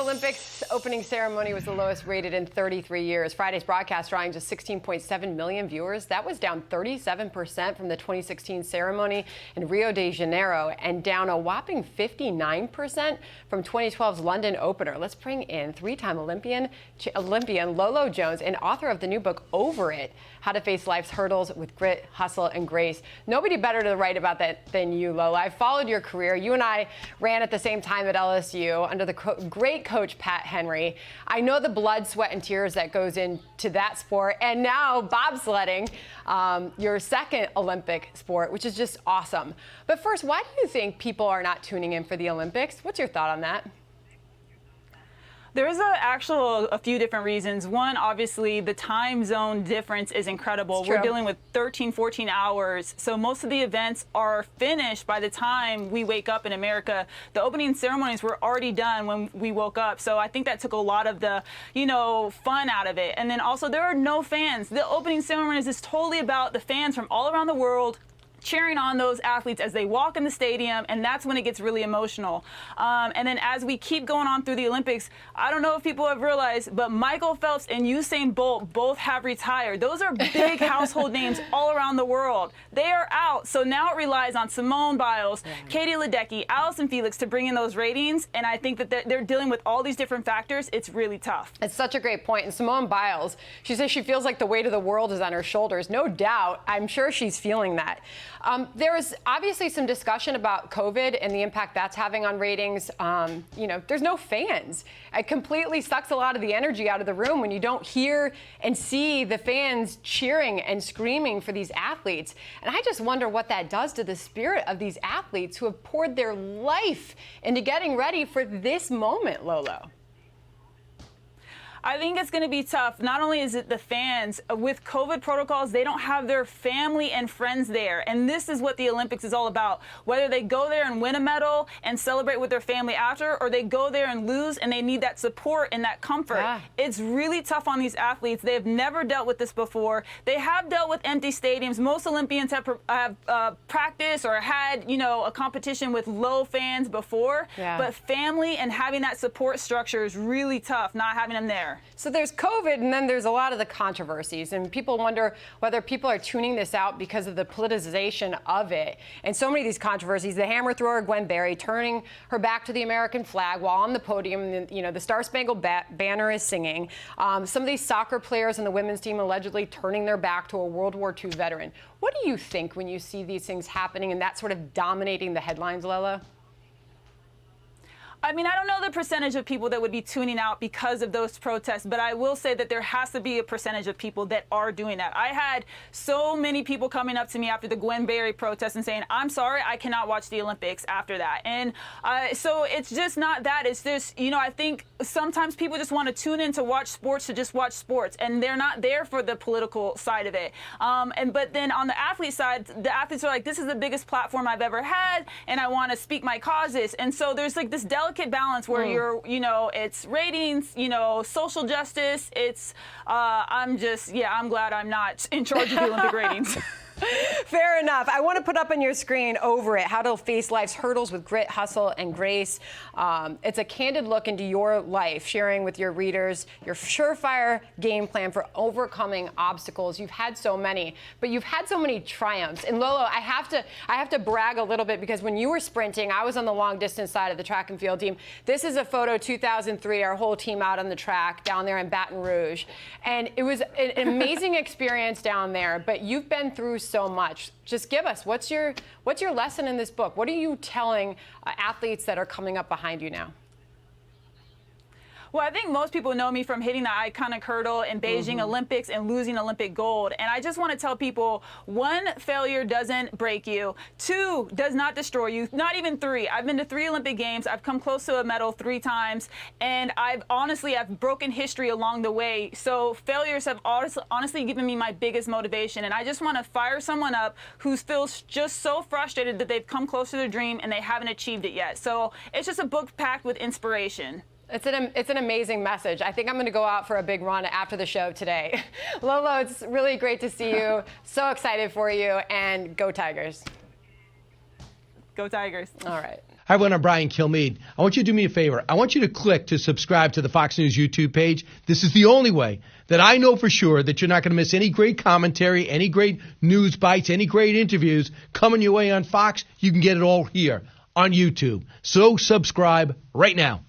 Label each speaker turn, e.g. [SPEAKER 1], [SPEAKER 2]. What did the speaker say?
[SPEAKER 1] Olympics opening ceremony was the lowest rated in 33 years. Friday's broadcast drawing just 16.7 million viewers. That was down 37% from the 2016 ceremony in Rio de Janeiro and down a whopping 59% from 2012's London opener. Let's bring in three-time Olympian Lolo Jones and author of the new book, Over It, How to Face Life's Hurdles with Grit, Hustle, and Grace. Nobody better to write about that than you, Lola. I followed your career. You and I ran at the same time at LSU under the great coach Pat Henry. I know the blood, sweat, and tears that goes into that sport. And now bobsledding, your second Olympic sport, which is just awesome. But first, why do you think people are not tuning in for the Olympics? What's your thought on that?
[SPEAKER 2] There's a few different reasons. One, obviously, the time zone difference is incredible. We're dealing with 13, 14 hours. So most of the events are finished by the time we wake up in America. The opening ceremonies were already done when we woke up. So I think that took a lot of the, fun out of it. And then also there are no fans. The opening ceremonies is totally about the fans from all around the world cheering on those athletes as they walk in the stadium, and that's when it gets really emotional. And then as we keep going on through the Olympics, I don't know if people have realized, but Michael Phelps and Usain Bolt both have retired. Those are big household names all around the world. They are out, so now it relies on Simone Biles, Katie Ledecky, Allison Felix to bring in those ratings, and I think that they're dealing with all these different factors. It's really tough.
[SPEAKER 1] It's such a great point. And Simone Biles, she says she feels like the weight of the world is on her shoulders. No doubt, I'm sure she's feeling that. There is obviously some discussion about COVID and the impact that's having on ratings. There's no fans. It completely sucks a lot of the energy out of the room when you don't hear and see the fans cheering and screaming for these athletes. And I just wonder what that does to the spirit of these athletes who have poured their life into getting ready for this moment, Lolo.
[SPEAKER 2] I think it's going to be tough. Not only is it the fans, with COVID protocols, they don't have their family and friends there. And this is what the Olympics is all about. Whether they go there and win a medal and celebrate with their family after, or they go there and lose and they need that support and that comfort. Yeah. It's really tough on these athletes. They have never dealt with this before. They have dealt with empty stadiums. Most Olympians have practiced or had, a competition with low fans before. Yeah. But family and having that support structure is really tough, not having them there.
[SPEAKER 1] So there's COVID, and then there's a lot of the controversies, and people wonder whether people are tuning this out because of the politicization of it. And so many of these controversies, the hammer thrower Gwen Berry turning her back to the American flag while on the podium, the Star-Spangled Banner is singing. Some of these soccer players on the women's team allegedly turning their back to a World War II veteran. What do you think when you see these things happening and that sort of dominating the headlines, Lola?
[SPEAKER 2] I mean, I don't know the percentage of people that would be tuning out because of those protests, but I will say that there has to be a percentage of people that are doing that. I had so many people coming up to me after the Gwen Berry protest and saying, I'm sorry, I cannot watch the Olympics after that. And so it's just not that. It's just, I think sometimes people just want to tune in to watch sports to just watch sports, and they're not there for the political side of it. But then on the athlete side, the athletes are like, this is the biggest platform I've ever had, and I want to speak my causes. And so there's like this delicate balance where you're, it's ratings, social justice. It's, I'm glad I'm not in charge of the Olympic ratings.
[SPEAKER 1] Fair enough. I want to put up on your screen Over It, How to Face Life's Hurdles with Grit, Hustle, and Grace. It's a candid look into your life, sharing with your readers your surefire game plan for overcoming obstacles. You've had so many, but you've had so many triumphs. And Lolo, I have to brag a little bit because when you were sprinting, I was on the long distance side of the track and field team. This is a photo 2003, our whole team out on the track down there in Baton Rouge. And it was an amazing experience down there, but you've been through so much. Just give us, what's your lesson in this book? What are you telling athletes that are coming up behind you now?
[SPEAKER 2] Well, I think most people know me from hitting the iconic hurdle in Beijing Olympics and losing Olympic gold. And I just want to tell people, 1, failure doesn't break you. 2, does not destroy you. Not even 3. I've been to 3 Olympic Games. I've come close to a medal 3 times. And I've broken history along the way. So failures have honestly given me my biggest motivation. And I just want to fire someone up who feels just so frustrated that they've come close to their dream and they haven't achieved it yet. So it's just a book packed with inspiration.
[SPEAKER 1] It's an amazing message. I think I'm going to go out for a big run after the show today. Lolo, it's really great to see you. So excited for you, and go Tigers.
[SPEAKER 2] Go Tigers.
[SPEAKER 1] All right.
[SPEAKER 3] Hi, everyone. I'm Brian Kilmeade. I want you to do me a favor. I want you to click to subscribe to the Fox News YouTube page. This is the only way that I know for sure that you're not going to miss any great commentary, any great news bites, any great interviews coming your way on Fox. You can get it all here on YouTube. So subscribe right now.